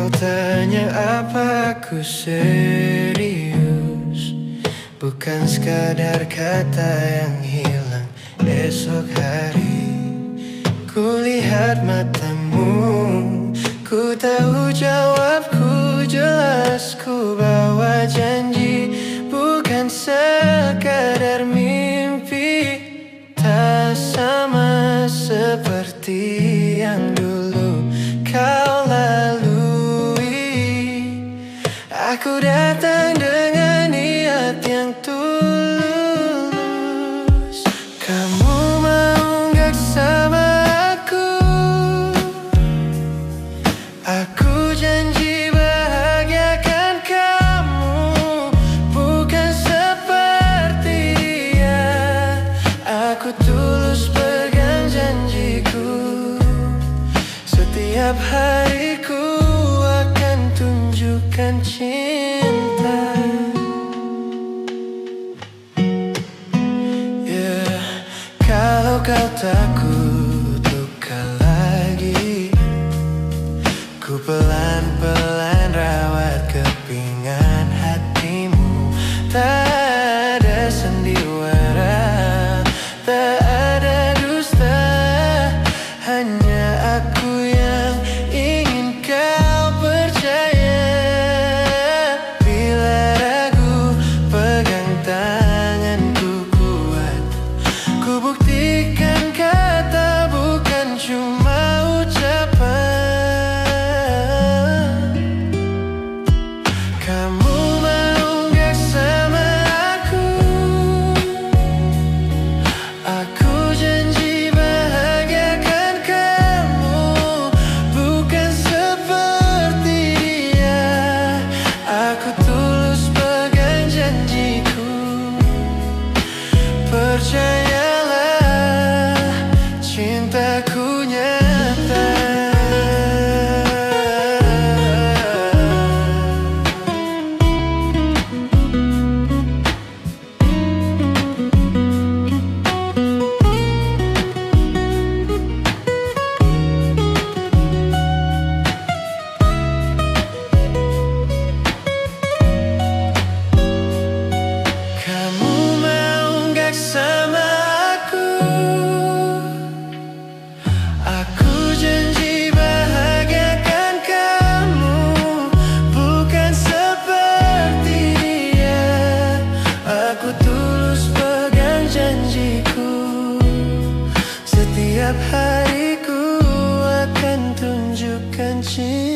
Kau tanya apa aku serius, bukan sekadar kata yang hilang esok hari. Kulihat matamu, ku tahu jawabku jelas. Ku bawa janji, bukan sekadar mimpi. Tak sama seperti yang dulu kau lalui. Aku datang dengan niat yang tulus. Kamu mau gak sama aku? Aku janji bahagiakan kamu, bukan seperti dia. Aku tulus pegang janjiku. Setiap hariku akan tunjukkan cinta. Kalau kau takut luka lagi, ku pelan-pelan rawat kepingan hatimu. Tak ada sandiwara, tak ada dusta, hanya aku yang ingin kau percaya. Bila ragu, pegang tanganku kuat. Ku buktikan kata, bukan cuma ucapan. Kamu mau gak sama aku? Aku janji bahagiakan kamu, bukan seperti dia. Aku tulus pegang janjiku. Percayalah, cintaku nyata. Kamu mau gak sama aku? Aku janji bahagiakan kamu, bukan seperti dia. Aku tulus pegang janjiku. Setiap hariku akan tunjukkan cinta.